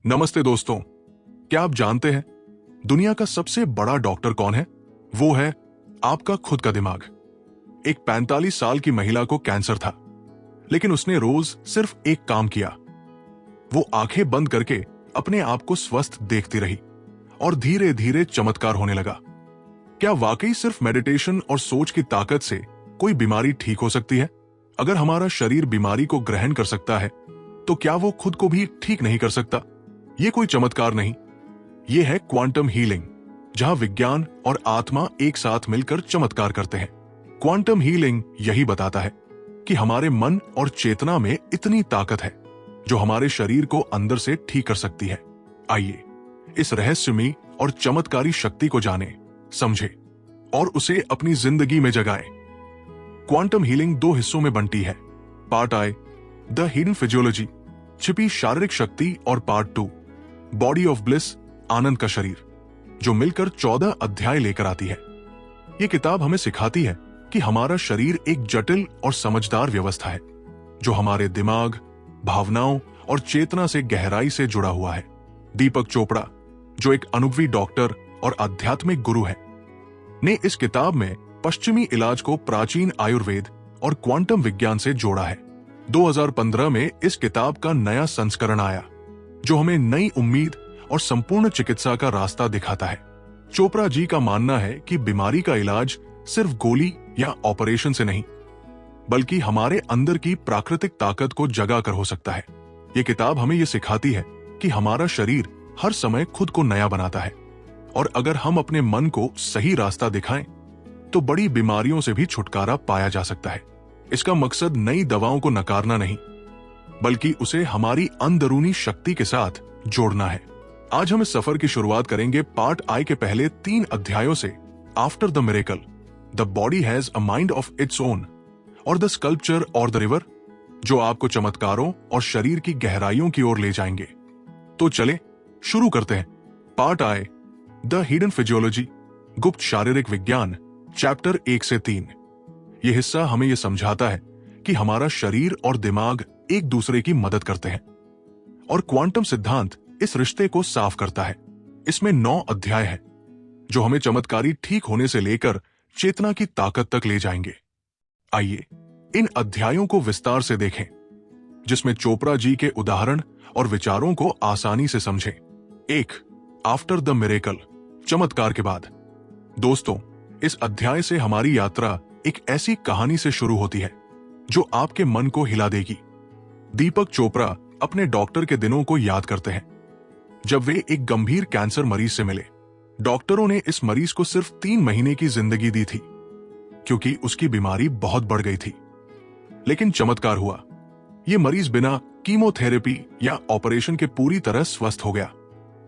नमस्ते दोस्तों, क्या आप जानते हैं दुनिया का सबसे बड़ा डॉक्टर कौन है? वो है आपका खुद का दिमाग। एक 45 साल की महिला को कैंसर था, लेकिन उसने रोज सिर्फ एक काम किया। वो आंखें बंद करके अपने आप को स्वस्थ देखती रही और धीरे धीरे चमत्कार होने लगा। क्या वाकई सिर्फ मेडिटेशन और सोच की ताकत से कोई बीमारी ठीक हो सकती है? अगर हमारा शरीर बीमारी को ग्रहण कर सकता है, तो क्या वो खुद को भी ठीक नहीं कर सकता? ये कोई चमत्कार नहीं, ये है क्वांटम हीलिंग, जहां विज्ञान और आत्मा एक साथ मिलकर चमत्कार करते हैं। क्वांटम हीलिंग यही बताता है कि हमारे मन और चेतना में इतनी ताकत है जो हमारे शरीर को अंदर से ठीक कर सकती है। आइए इस रहस्यमयी और चमत्कारी शक्ति को जाने, समझे और उसे अपनी जिंदगी में जगाएं। क्वांटम हीलिंग दो हिस्सों में बनती है। Part I, the hidden physiology, छिपी शारीरिक शक्ति, और पार्ट 2, बॉडी ऑफ ब्लिस, आनंद का शरीर, जो मिलकर 14 अध्याय लेकर आती है। ये किताब हमें सिखाती है कि हमारा शरीर एक जटिल और समझदार व्यवस्था है जो हमारे दिमाग, भावनाओं और चेतना से गहराई से जुड़ा हुआ है। दीपक चोपड़ा, जो एक अनुभवी डॉक्टर और आध्यात्मिक गुरु है, ने इस किताब में पश्चिमी इलाज को प्राचीन आयुर्वेद और क्वांटम विज्ञान से जोड़ा है। 2015 में इस किताब का नया संस्करण आया जो हमें नई उम्मीद और संपूर्ण चिकित्सा का रास्ता दिखाता है। चोपड़ा जी का मानना है कि बीमारी का इलाज सिर्फ गोली या ऑपरेशन से नहीं, बल्कि हमारे अंदर की प्राकृतिक ताकत को जगा कर हो सकता है। ये किताब हमें ये सिखाती है कि हमारा शरीर हर समय खुद को नया बनाता है, और अगर हम अपने मन को सही रास्ता दिखाएं तो बड़ी बीमारियों से भी छुटकारा पाया जा सकता है। इसका मकसद नई दवाओं को नकारना नहीं, बल्कि उसे हमारी अंदरूनी शक्ति के साथ जोड़ना है। आज हम इस सफर की शुरुआत करेंगे पार्ट आई के पहले 3 अध्यायों से, after the miracle, the body has a mind of its own, और द स्कल्पचर और द रिवर, जो आपको चमत्कारों और शरीर की गहराइयों की ओर ले जाएंगे। तो चले शुरू करते हैं। Part I, the hidden physiology, गुप्त शारीरिक विज्ञान, चैप्टर 1 से 3। यह हिस्सा हमें यह समझाता है कि हमारा शरीर और दिमाग एक दूसरे की मदद करते हैं, और क्वांटम सिद्धांत इस रिश्ते को साफ करता है। इसमें 9 अध्याय हैं जो हमें चमत्कारी ठीक होने से लेकर चेतना की ताकत तक ले जाएंगे। आइए इन अध्यायों को विस्तार से देखें, जिसमें चोपड़ा जी के उदाहरण और विचारों को आसानी से समझें। 1, आफ्टर द मिरेकल, चमत्कार के बाद। दोस्तों, इस अध्याय से हमारी यात्रा एक ऐसी कहानी से शुरू होती है जो आपके मन को हिला देगी। दीपक चोपड़ा अपने डॉक्टर के दिनों को याद करते हैं, जब वे एक गंभीर कैंसर मरीज से मिले। डॉक्टरों ने इस मरीज को सिर्फ 3 महीने की जिंदगी दी थी, क्योंकि उसकी बीमारी बहुत बढ़ गई थी। लेकिन चमत्कार हुआ, ये मरीज बिना कीमोथेरेपी या ऑपरेशन के पूरी तरह स्वस्थ हो गया।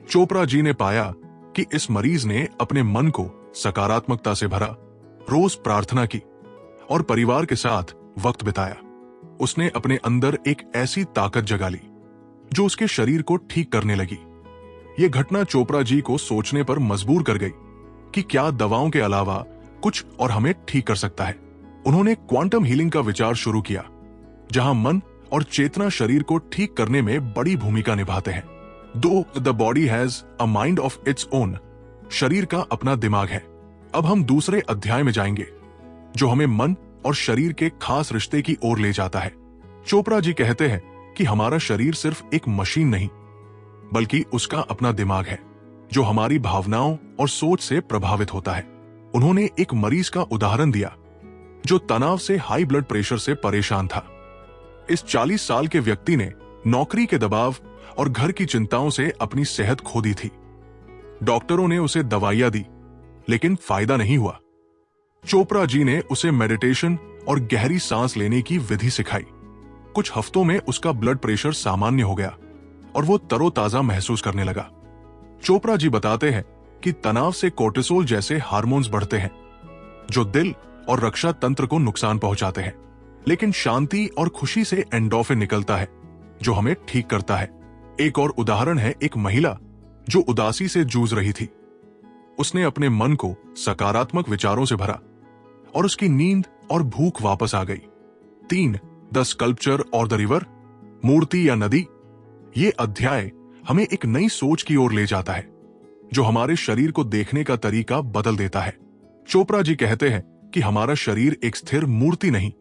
चोपड़ा जी ने पाया कि इस मरीज ने अपने मन को सकारात्मकता से भरा, रोज प्रार्थना की और परिवार के साथ वक्त बिताया। उसने अपने अंदर एक ऐसी ताकत जगा ली जो उसके शरीर को ठीक करने लगी। यह घटना चोपड़ा जी को सोचने पर मजबूर कर गई कि क्या दवाओं के अलावा कुछ और हमें ठीक कर सकता है। उन्होंने क्वांटम हीलिंग का विचार शुरू किया, जहां मन और चेतना शरीर को ठीक करने में बड़ी भूमिका निभाते हैं। दो the body has a mind of its own, शरीर का अपना दिमाग है। अब हम दूसरे अध्याय में जाएंगे, जो हमें मन और शरीर के खास रिश्ते की ओर ले जाता है। चोपड़ा जी कहते हैं कि हमारा शरीर सिर्फ एक मशीन नहीं, बल्कि उसका अपना दिमाग है, जो हमारी भावनाओं और सोच से प्रभावित होता है। उन्होंने एक मरीज का उदाहरण दिया जो तनाव से हाई ब्लड प्रेशर से परेशान था। इस 40 साल के व्यक्ति ने नौकरी के दबाव और घर की चिंताओं से अपनी सेहत खो दी थी। डॉक्टरों ने उसे दवाइयां दी, लेकिन फायदा नहीं हुआ। चोपड़ा जी ने उसे मेडिटेशन और गहरी सांस लेने की विधि सिखाई। कुछ हफ्तों में उसका ब्लड प्रेशर सामान्य हो गया और वो तरोताजा महसूस करने लगा। चोपड़ा जी बताते हैं कि तनाव से कोर्टिसोल जैसे हार्मोन्स बढ़ते हैं, जो दिल और रक्षा तंत्र को नुकसान पहुंचाते हैं, लेकिन शांति और खुशी से एंडोर्फिन निकलता है, जो हमें ठीक करता है। एक और उदाहरण है एक महिला जो उदासी से जूझ रही थी। उसने अपने मन को सकारात्मक विचारों से भरा और उसकी नींद और भूख वापस आ गई। 3, द स्कल्पचर और द रिवर, मूर्ति या नदी। ये अध्याय हमें एक नई सोच की ओर ले जाता है, जो हमारे शरीर को देखने का तरीका बदल देता है। चोपड़ा जी कहते हैं कि हमारा शरीर एक स्थिर मूर्ति नहीं,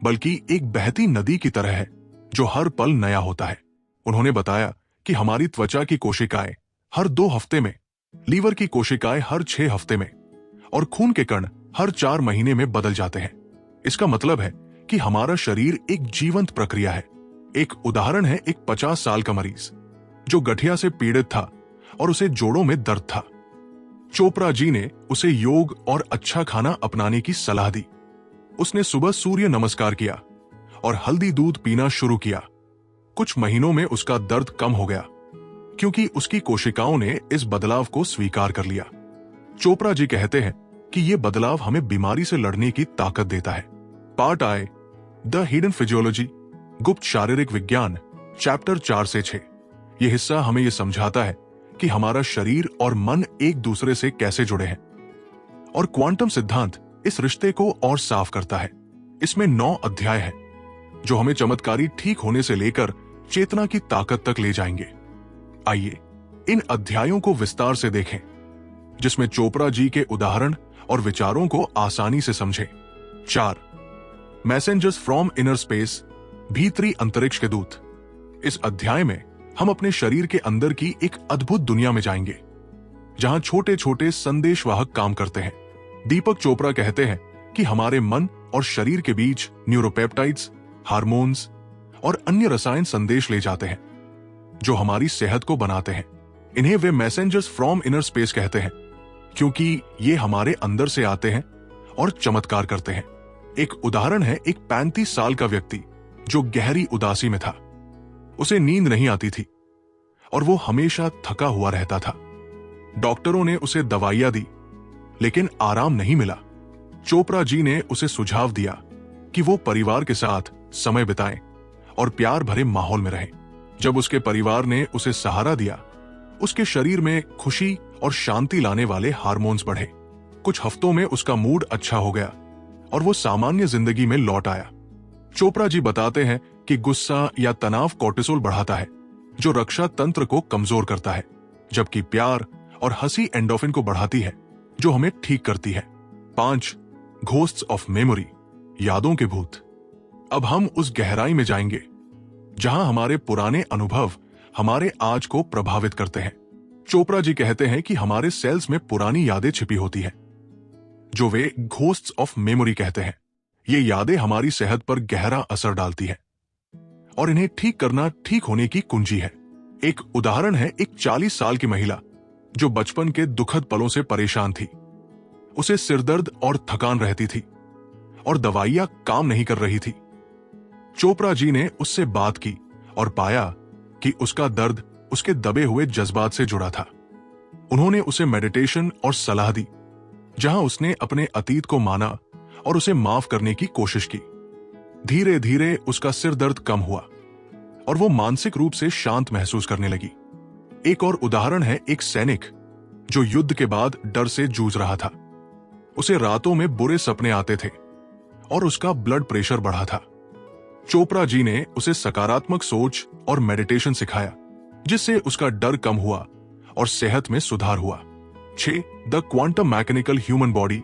बल्कि एक बहती नदी की तरह है, जो हर पल नया होता है। उन्होंने बताया कि हमारी त्वचा की कोशिकाएं हर 2 हफ्ते में, लीवर की कोशिकाएं हर 6 हफ्ते में और खून के कण हर 4 महीने में बदल जाते हैं। इसका मतलब है कि हमारा शरीर एक जीवंत प्रक्रिया है। एक उदाहरण है एक 50 साल का मरीज जो गठिया से पीड़ित था और उसे जोड़ों में दर्द था। चोपड़ा जी ने उसे योग और अच्छा खाना अपनाने की सलाह दी। उसने सुबह सूर्य नमस्कार किया और हल्दी दूध पीना शुरू किया। कुछ महीनों में उसका दर्द कम हो गया, क्योंकि उसकी कोशिकाओं ने इस बदलाव को स्वीकार कर लिया। चोपड़ा जी कहते हैं कि यह बदलाव हमें बीमारी से लड़ने की ताकत देता है। पार्ट आए द हिडन फिजियोलॉजी, गुप्त शारीरिक विज्ञान, चैप्टर 4 से 6। यह हिस्सा हमें यह समझाता है कि हमारा शरीर और मन एक दूसरे से कैसे जुड़े हैं, और क्वांटम सिद्धांत इस रिश्ते को और साफ करता है। इसमें 9 अध्याय हैं, जो हमें चमत्कारी ठीक होने से लेकर चेतना की ताकत तक ले जाएंगे। आइए इन अध्यायों को विस्तार से देखें, जिसमें चोपड़ा जी के उदाहरण और विचारों को आसानी से समझें। 4 मैसेंजर्स फ्रॉम इनर स्पेस, भीतरी अंतरिक्ष के दूत। इस अध्याय में हम अपने शरीर के अंदर की एक अद्भुत दुनिया में जाएंगे, जहां छोटे छोटे संदेशवाहक काम करते हैं। दीपक चोपड़ा कहते हैं कि हमारे मन और शरीर के बीच न्यूरोपेप्टाइड्स, हार्मोन्स और अन्य रसायन संदेश ले जाते हैं, जो हमारी सेहत को बनाते हैं। इन्हें वे मैसेंजर्स फ्रॉम इनर स्पेस कहते हैं, क्योंकि ये हमारे अंदर से आते हैं और चमत्कार करते हैं। एक उदाहरण है एक 35 साल का व्यक्ति जो गहरी उदासी में था। उसे नींद नहीं आती थी और वो हमेशा थका हुआ रहता था। डॉक्टरों ने उसे दवाइयां दी, लेकिन आराम नहीं मिला। चोपड़ा जी ने उसे सुझाव दिया कि वो परिवार के साथ समय बिताएं और प्यार भरे माहौल में रहें। जब उसके परिवार ने उसे सहारा दिया, उसके शरीर में खुशी और शांति लाने वाले हार्मोन्स बढ़े। कुछ हफ्तों में उसका मूड अच्छा हो गया और वो सामान्य जिंदगी में लौट आया। चोपड़ा जी बताते हैं कि गुस्सा या तनाव कोर्टिसोल बढ़ाता है, जो रक्षा तंत्र को कमजोर करता है, जबकि प्यार और हंसी एंडोर्फिन को बढ़ाती है, जो हमें ठीक करती है। 5 घोस्ट्स ऑफ मेमोरी, यादों के भूत। अब हम उस गहराई में जाएंगे जहां हमारे पुराने अनुभव हमारे आज को प्रभावित करते हैं। चोपड़ा जी कहते हैं कि हमारे सेल्स में पुरानी यादें छिपी होती हैं, जो वे घोस्ट्स ऑफ मेमोरी कहते हैं। ये यादें हमारी सेहत पर गहरा असर डालती है और इन्हें ठीक करना ठीक होने की कुंजी है। एक उदाहरण है एक 40 साल की महिला जो बचपन के दुखद पलों से परेशान थी। उसे सिरदर्द और थकान रहती थी और दवाइयां काम नहीं कर रही थी। चोपड़ा जी ने उससे बात की और पाया कि उसका दर्द उसके दबे हुए जज्बात से जुड़ा था। उन्होंने उसे मेडिटेशन और सलाह दी, जहां उसने अपने अतीत को माना और उसे माफ करने की कोशिश की। धीरे धीरे उसका सिर दर्द कम हुआ और वो मानसिक रूप से शांत महसूस करने लगी। एक और उदाहरण है एक सैनिक जो युद्ध के बाद डर से जूझ रहा था। उसे रातों में बुरे सपने आते थे और उसका ब्लड प्रेशर बढ़ा था। चोपड़ा जी ने उसे सकारात्मक सोच और मेडिटेशन सिखाया, जिससे उसका डर कम हुआ और सेहत में सुधार हुआ। 6 the quantum mechanical human body,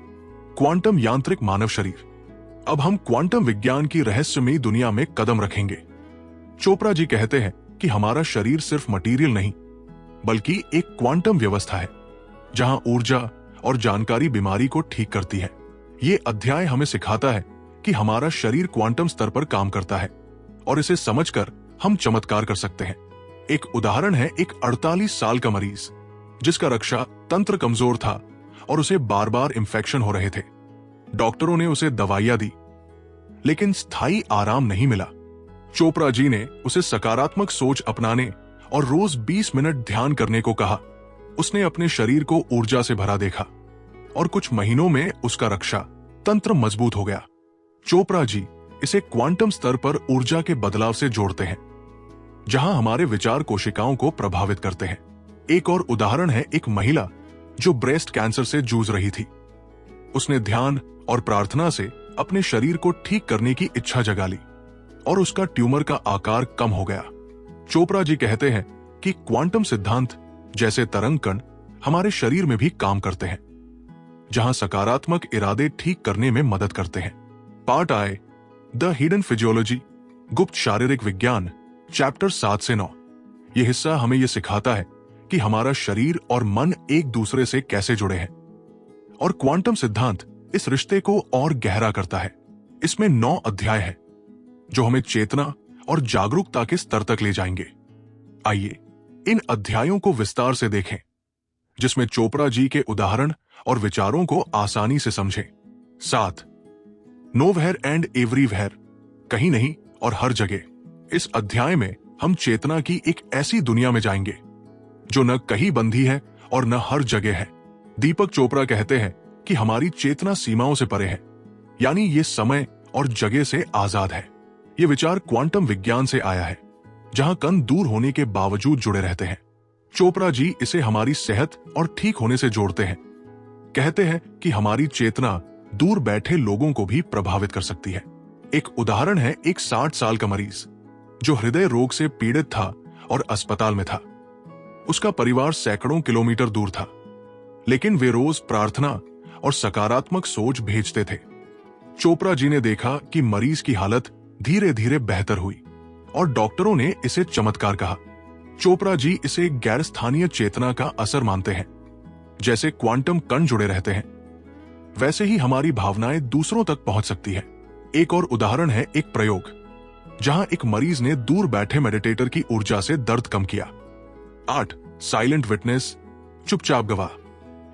quantum यांत्रिक मानव शरीर। अब हम क्वांटम विज्ञान की रहस्यमयी दुनिया में कदम रखेंगे। चोपड़ा जी कहते हैं कि हमारा शरीर सिर्फ मटेरियल नहीं, बल्कि एक क्वांटम व्यवस्था है, जहां ऊर्जा और जानकारी बीमारी को ठीक करती है। ये अध्याय हमें सिखाता है कि हमारा शरीर क्वांटम स्तर पर काम करता है और इसे समझकर हम चमत्कार कर सकते हैं। एक उदाहरण है एक 48 साल का मरीज जिसका रक्षा तंत्र कमजोर था और उसे बार बार इंफेक्शन हो रहे थे। डॉक्टरों ने उसे दवाइयां दी, लेकिन स्थायी आराम नहीं मिला। चोपड़ा जी ने उसे सकारात्मक सोच अपनाने और रोज 20 मिनट ध्यान करने को कहा। उसने अपने शरीर को ऊर्जा से भरा देखा और कुछ महीनों में उसका रक्षा तंत्र मजबूत हो गया। चोपड़ा जी इसे क्वांटम स्तर पर ऊर्जा के बदलाव से जोड़ते हैं, जहां हमारे विचार कोशिकाओं को प्रभावित करते हैं। एक और उदाहरण है एक महिला जो ब्रेस्ट कैंसर से जूझ रही थी। उसने ध्यान और प्रार्थना से अपने शरीर को ठीक करने की इच्छा जगा ली और उसका ट्यूमर का आकार कम हो गया। चोपड़ा जी कहते हैं कि क्वांटम सिद्धांत जैसे तरंग कण हमारे शरीर में भी काम करते हैं, जहां सकारात्मक इरादे ठीक करने में मदद करते हैं। पार्ट आए द हिडन फिजियोलॉजी, गुप्त शारीरिक विज्ञान, चैप्टर 7 से 9। यह हिस्सा हमें यह सिखाता है कि हमारा शरीर और मन एक दूसरे से कैसे जुड़े हैं, और क्वांटम सिद्धांत इस रिश्ते को और गहरा करता है। इसमें 9 अध्याय है जो हमें चेतना और जागरूकता के स्तर तक ले जाएंगे। आइए इन अध्यायों को विस्तार से देखें, जिसमें चोपड़ा जी के उदाहरण और विचारों को आसानी से समझें। 7 नोवेयर एंड एवरीवेयर, कहीं नहीं और हर जगह। इस अध्याय में हम चेतना की एक ऐसी दुनिया में जाएंगे जो न कहीं बंधी है और न हर जगह है। दीपक चोपड़ा कहते हैं कि हमारी चेतना सीमाओं से परे है, यानी ये समय और जगह से आजाद है। ये विचार क्वांटम विज्ञान से आया है, जहां कण दूर होने के बावजूद जुड़े रहते हैं। चोपड़ा जी इसे हमारी सेहत और ठीक होने से जोड़ते हैं। कहते हैं कि हमारी चेतना दूर बैठे लोगों को भी प्रभावित कर सकती है। एक उदाहरण है एक 60 साल का मरीज जो हृदय रोग से पीड़ित था और अस्पताल में था। उसका परिवार सैकड़ों किलोमीटर दूर था, लेकिन वे रोज प्रार्थना और सकारात्मक सोच भेजते थे। चोपड़ा जी ने देखा कि मरीज की हालत धीरे धीरे बेहतर हुई और डॉक्टरों ने इसे चमत्कार कहा। चोपड़ा जी इसे गैर स्थानीय चेतना का असर मानते हैं। जैसे क्वांटम कण जुड़े रहते हैं, वैसे ही हमारी भावनाएं दूसरों तक पहुंच सकती है। एक और उदाहरण है एक प्रयोग जहां एक मरीज ने दूर बैठे मेडिटेटर की ऊर्जा से दर्द कम किया। 8 साइलेंट विटनेस, चुपचाप गवाह।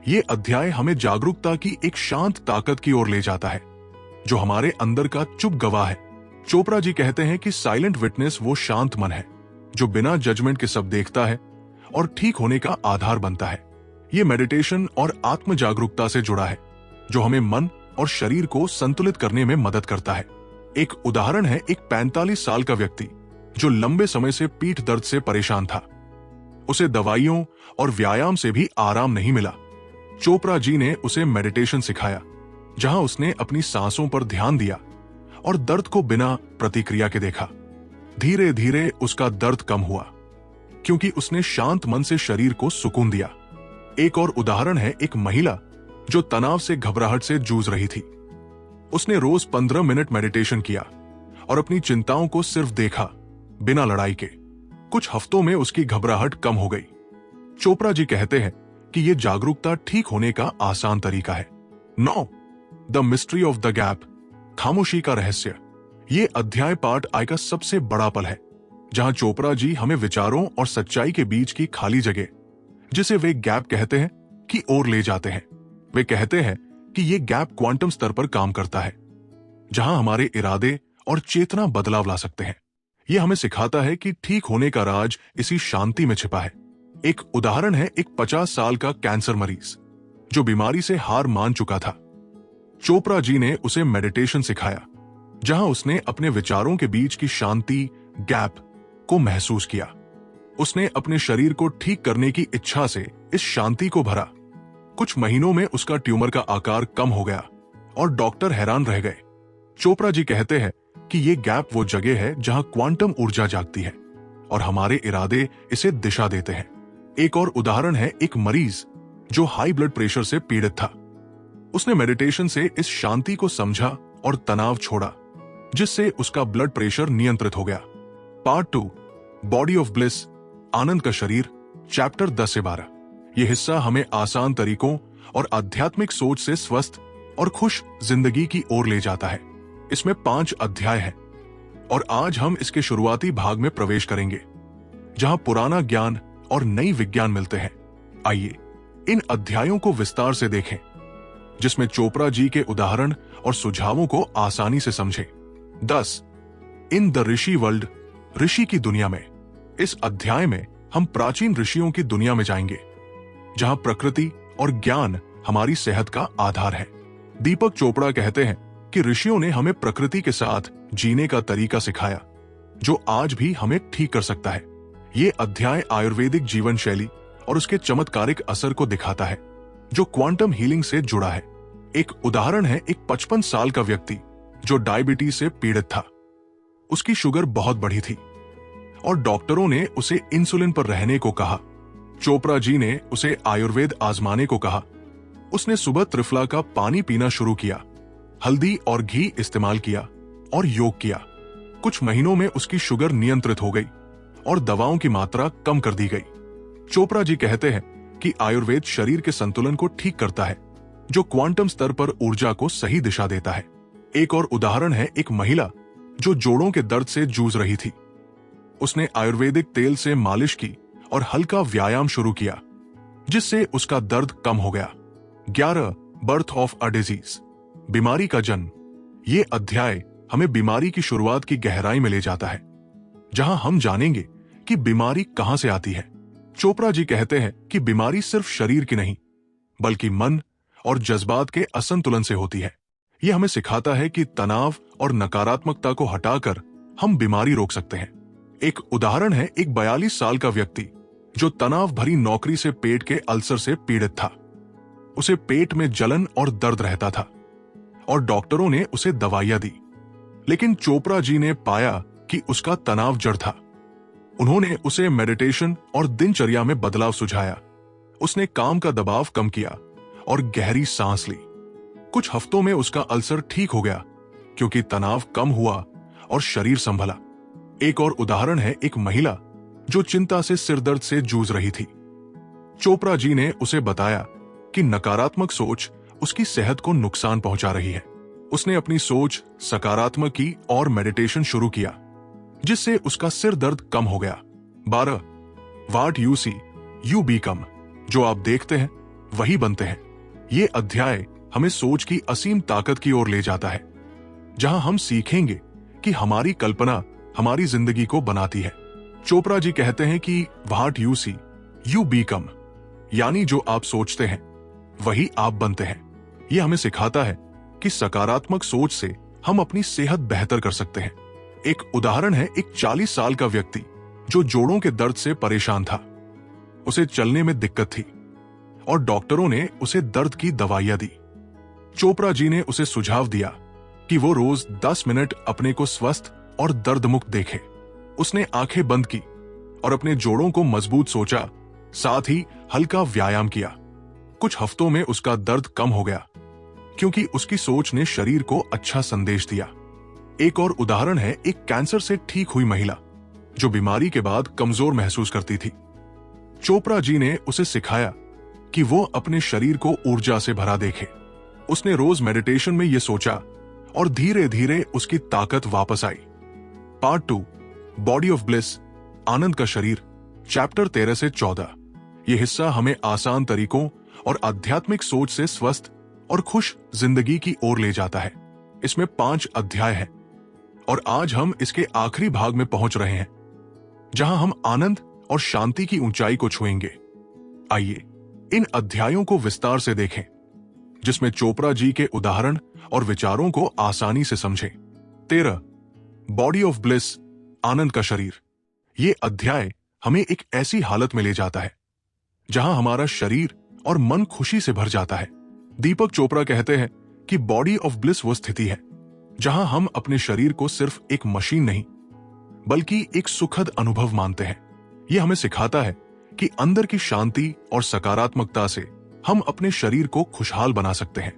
ये अध्याय हमें जागरूकता की एक शांत ताकत की ओर ले जाता है, जो हमारे अंदर का चुप गवाह है। चोपड़ा जी कहते हैं कि साइलेंट विटनेस वो शांत मन है जो बिना जजमेंट के सब देखता है और ठीक होने का आधार बनता है। ये मेडिटेशन और आत्म जागरूकता से जुड़ा है, जो हमें मन और शरीर को संतुलित करने में मदद करता है। एक उदाहरण है एक 45 साल का व्यक्ति जो लंबे समय से पीठ दर्द से परेशान था। उसे दवाइयों और व्यायाम से भी आराम नहीं मिला। चोपड़ा जी ने उसे मेडिटेशन सिखाया, जहां उसने अपनी सांसों पर ध्यान दिया और दर्द को बिना प्रतिक्रिया के देखा। धीरे धीरे उसका दर्द कम हुआ, क्योंकि उसने शांत मन से शरीर को सुकून दिया। एक और उदाहरण है एक महिला जो तनाव से घबराहट से जूझ रही थी। उसने रोज 15 मिनट मेडिटेशन किया और अपनी चिंताओं को सिर्फ देखा, बिना लड़ाई के। कुछ हफ्तों में उसकी घबराहट कम हो गई। चोपड़ा जी कहते हैं कि यह जागरूकता ठीक होने का आसान तरीका है। 9 the mystery of the gap, खामोशी का रहस्य। ये अध्याय पार्ट आई का सबसे बड़ा पल है, जहां चोपड़ा जी हमें विचारों और सच्चाई के बीच की खाली जगह, जिसे वे गैप कहते हैं, की ओर ले जाते हैं। वे कहते हैं कि ये गैप क्वांटम स्तर पर काम करता है, जहां हमारे इरादे और चेतना बदलाव ला सकते हैं। यह हमें सिखाता है कि ठीक होने का राज इसी शांति में छिपा है। एक उदाहरण है एक 50 साल का कैंसर मरीज जो बीमारी से हार मान चुका था। चोपड़ा जी ने उसे मेडिटेशन सिखाया, जहां उसने अपने विचारों के बीच की शांति, गैप को महसूस किया। उसने अपने शरीर को ठीक करने की इच्छा से इस शांति को भरा। कुछ महीनों में उसका ट्यूमर का आकार कम हो गया और डॉक्टर हैरान रह गए। चोपड़ा जी कहते हैं कि ये गैप वो जगह है जहां क्वांटम ऊर्जा जागती है और हमारे इरादे इसे दिशा देते हैं। एक और उदाहरण है एक मरीज जो हाई ब्लड प्रेशर से पीड़ित था। उसने मेडिटेशन से इस शांति को समझा और तनाव छोड़ा, जिससे उसका ब्लड प्रेशर नियंत्रित हो गया। पार्ट 2 बॉडी ऑफ ब्लिस, आनंद का शरीर, चैप्टर 10 से 12। यह हिस्सा हमें आसान तरीकों और आध्यात्मिक सोच से स्वस्थ और खुश जिंदगी की ओर ले जाता है। इसमें 5 अध्याय हैं और आज हम इसके शुरुआती भाग में प्रवेश करेंगे, जहां पुराना ज्ञान और नई विज्ञान मिलते हैं। आइए इन अध्यायों को विस्तार से देखें, जिसमें चोपड़ा जी के उदाहरण और सुझावों को आसानी से समझें। 10 इन द ऋषि वर्ल्ड, ऋषि की दुनिया में। इस अध्याय में हम प्राचीन ऋषियों की दुनिया में जाएंगे, जहां प्रकृति और ज्ञान हमारी सेहत का आधार है। दीपक चोपड़ा कहते हैं कि ऋषियों ने हमें प्रकृति के साथ जीने का तरीका सिखाया, जो आज भी हमें ठीक कर सकता है। ये अध्याय आयुर्वेदिक जीवन शैली और उसके चमत्कारिक असर को दिखाता है, जो क्वांटम हीलिंग से जुड़ा है। एक उदाहरण है एक 55 साल का व्यक्ति जो डायबिटीज से पीड़ित था। उसकी शुगर बहुत बढ़ी थी और डॉक्टरों ने उसे इंसुलिन पर रहने को कहा। चोपड़ा जी ने उसे आयुर्वेद आजमाने को कहा। उसने सुबह त्रिफला का पानी पीना शुरू किया, हल्दी और घी इस्तेमाल किया और योग किया। कुछ महीनों में उसकी शुगर नियंत्रित हो गई और दवाओं की मात्रा कम कर दी गई। चोपड़ा जी कहते हैं कि आयुर्वेद शरीर के संतुलन को ठीक करता है, जो क्वांटम स्तर पर ऊर्जा को सही दिशा देता है। एक और उदाहरण है एक महिला जो जोड़ों के दर्द से जूझ रही थी। उसने आयुर्वेदिक तेल से मालिश की और हल्का व्यायाम शुरू किया, जिससे उसका दर्द कम हो गया। 11 बर्थ ऑफ अ डिजीज, बीमारी का जन्म। ये अध्याय हमें बीमारी की शुरुआत की गहराई में ले जाता है, जहां हम जानेंगे कि बीमारी कहां से आती है। चोपड़ा जी कहते हैं कि बीमारी सिर्फ शरीर की नहीं, बल्कि मन और जज्बात के असंतुलन से होती है। यह हमें सिखाता है कि तनाव और नकारात्मकता को हटाकर हम बीमारी रोक सकते हैं। एक उदाहरण है एक 42 साल का व्यक्ति जो तनाव भरी नौकरी से पेट के अल्सर से पीड़ित था। उसे पेट में जलन और दर्द रहता था और डॉक्टरों ने उसे दवाइयां दी, लेकिन चोपड़ा जी ने पाया कि उसका तनाव जड़ था। उन्होंने उसे मेडिटेशन और दिनचर्या में बदलाव सुझाया। उसने काम का दबाव कम किया और गहरी सांस ली। कुछ हफ्तों में उसका अल्सर ठीक हो गया, क्योंकि तनाव कम हुआ और शरीर संभला। एक और उदाहरण है एक महिला जो चिंता से सिरदर्द से जूझ रही थी। चोपड़ा जी ने उसे बताया कि नकारात्मक सोच उसकी सेहत को नुकसान पहुंचा रही है। उसने अपनी सोच सकारात्मक की और मेडिटेशन शुरू किया, जिससे उसका सिर दर्द कम हो गया। 12 what you see you become, जो आप देखते हैं वही बनते हैं। ये अध्याय हमें सोच की असीम ताकत की ओर ले जाता है, जहां हम सीखेंगे कि हमारी कल्पना हमारी जिंदगी को बनाती है। चोपड़ा जी कहते हैं कि what you see you become, यानी जो आप सोचते हैं वही आप बनते हैं। यह हमें सिखाता है कि सकारात्मक सोच से हम अपनी सेहत बेहतर कर सकते हैं। एक उदाहरण है एक 40 साल का व्यक्ति जो जोड़ों के दर्द से परेशान था। उसे चलने में दिक्कत थी और डॉक्टरों ने उसे दर्द की दवाइयां दी। चोपड़ा जी ने उसे सुझाव दिया कि वो रोज 10 मिनट अपने को स्वस्थ और दर्द मुक्त देखे। उसने आंखें बंद की और अपने जोड़ों को मजबूत सोचा, साथ ही हल्का व्यायाम किया। कुछ हफ्तों में उसका दर्द कम हो गया, क्योंकि उसकी सोच ने शरीर को अच्छा संदेश दिया। एक और उदाहरण है एक कैंसर से ठीक हुई महिला जो बीमारी के बाद कमजोर महसूस करती थी। चोपड़ा जी ने उसे सिखाया कि वो अपने शरीर को ऊर्जा से भरा देखे। उसने रोज मेडिटेशन में यह सोचा और धीरे धीरे उसकी ताकत वापस आई। पार्ट 2 बॉडी ऑफ ब्लिस, आनंद का शरीर, चैप्टर 13 से 14। यह हिस्सा हमें आसान तरीकों और आध्यात्मिक सोच से स्वस्थ और खुश जिंदगी की ओर ले जाता है। इसमें 5 अध्याय हैं और आज हम इसके आखिरी भाग में पहुंच रहे हैं, जहां हम आनंद और शांति की ऊंचाई को छुएंगे। आइए इन अध्यायों को विस्तार से देखें, जिसमें चोपड़ा जी के उदाहरण और विचारों को आसानी से समझें। 13 बॉडी ऑफ ब्लिस, आनंद का शरीर। ये अध्याय हमें एक ऐसी हालत में ले जाता है जहां हमारा शरीर और मन खुशी से भर जाता है। दीपक चोपड़ा कहते हैं कि बॉडी ऑफ ब्लिस वो स्थिति है जहां हम अपने शरीर को सिर्फ एक मशीन नहीं, बल्कि एक सुखद अनुभव मानते हैं। यह हमें सिखाता है कि अंदर की शांति और सकारात्मकता से हम अपने शरीर को खुशहाल बना सकते हैं।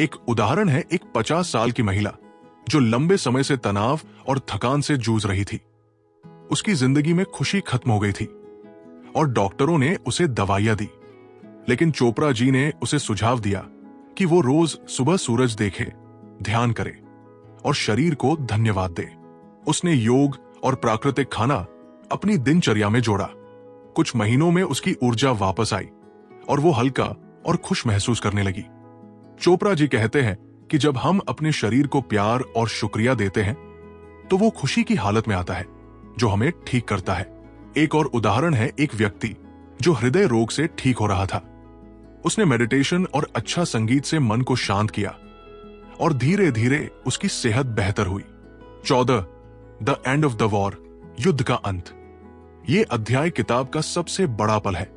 एक उदाहरण है एक 50 साल की महिला जो लंबे समय से तनाव और थकान से जूझ रही थी। उसकी जिंदगी में खुशी खत्म हो गई थी और डॉक्टरों ने उसे दवाइयां दी, लेकिन चोपड़ा जी ने उसे सुझाव दिया कि वो रोज सुबह सूरज देखे, ध्यान करे और शरीर को धन्यवाद दे। उसने योग और प्राकृतिक खाना अपनी दिनचर्या में जोड़ा। कुछ महीनों में उसकी ऊर्जा वापस आई और वो हल्का और खुश महसूस करने लगी। चोपड़ा जी कहते हैं कि जब हम अपने शरीर को प्यार और शुक्रिया देते हैं तो वो खुशी की हालत में आता है जो हमें ठीक करता है। एक और उदाहरण है एक व्यक्ति जो हृदय रोग से ठीक हो रहा था। उसने मेडिटेशन और अच्छा संगीत से मन को शांत किया और धीरे धीरे उसकी सेहत बेहतर हुई। 14 the end of the war, युद्ध का अंत। ये अध्याय किताब का सबसे बड़ा पल है,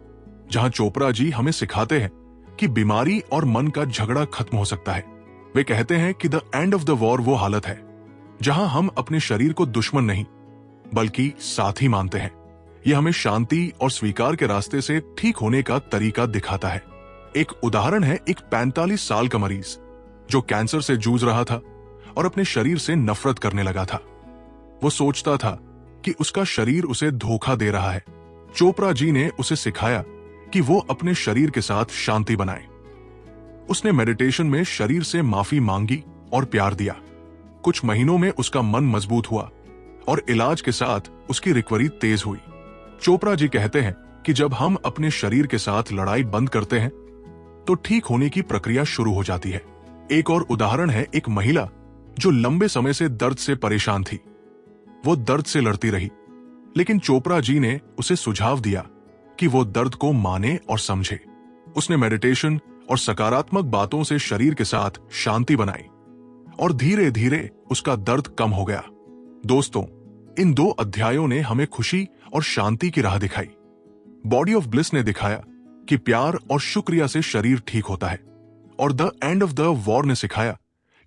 जहां चोपड़ा जी हमें सिखाते हैं कि बीमारी और मन का झगड़ा खत्म हो सकता है। वे कहते हैं कि the end of the war वो हालत है जहां हम अपने शरीर को दुश्मन नहीं, बल्कि साथी मानते हैं। यह हमें शांति और स्वीकार के रास्ते से ठीक होने का तरीका दिखाता है। एक उदाहरण है एक 45 साल का मरीज जो कैंसर से जूझ रहा था और अपने शरीर से नफरत करने लगा था। वो सोचता था कि उसका शरीर उसे धोखा दे रहा है। चोपड़ा जी ने उसे सिखाया कि वो अपने शरीर के साथ शांति बनाए। उसने मेडिटेशन में शरीर से माफी मांगी और प्यार दिया। कुछ महीनों में उसका मन मजबूत हुआ और इलाज के साथ उसकी रिकवरी तेज हुई। चोपड़ा जी कहते हैं कि जब हम अपने शरीर के साथ लड़ाई बंद करते हैं तो ठीक होने की प्रक्रिया शुरू हो जाती है। एक और उदाहरण है एक महिला जो लंबे समय से दर्द से परेशान थी। वो दर्द से लड़ती रही, लेकिन चोपड़ा जी ने उसे सुझाव दिया कि वो दर्द को माने और समझे। उसने मेडिटेशन और सकारात्मक बातों से शरीर के साथ शांति बनाई और धीरे धीरे उसका दर्द कम हो गया। दोस्तों, इन 2 अध्यायों ने हमें खुशी और शांति की राह दिखाई। बॉडी ऑफ ब्लिस ने दिखाया कि प्यार और शुक्रिया से शरीर ठीक होता है, और the end of the war ने सिखाया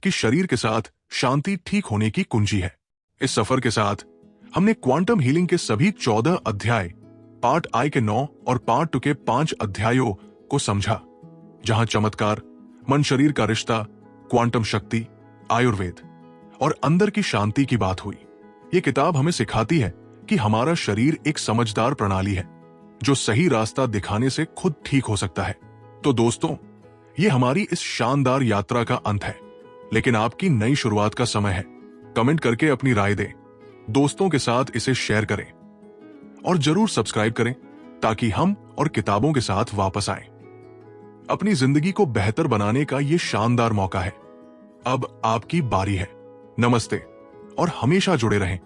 कि शरीर के साथ शांति ठीक होने की कुंजी है। इस सफर के साथ हमने क्वांटम हीलिंग के सभी 14 अध्याय, पार्ट आई के 9 और पार्ट 2 के 5 अध्यायों को समझा, जहां चमत्कार, मन शरीर का रिश्ता, क्वांटम शक्ति, आयुर्वेद और अंदर की शांति की बात हुई। ये किताब हमें सिखाती है कि हमारा शरीर एक समझदार प्रणाली है जो सही रास्ता दिखाने से खुद ठीक हो सकता है। तो दोस्तों, ये हमारी इस शानदार यात्रा का अंत है, लेकिन आपकी नई शुरुआत का समय है। कमेंट करके अपनी राय दें, दोस्तों के साथ इसे शेयर करें और जरूर सब्सक्राइब करें ताकि हम और किताबों के साथ वापस आएं। अपनी जिंदगी को बेहतर बनाने का ये शानदार मौका है। अब आपकी बारी है। नमस्ते और हमेशा जुड़े रहें।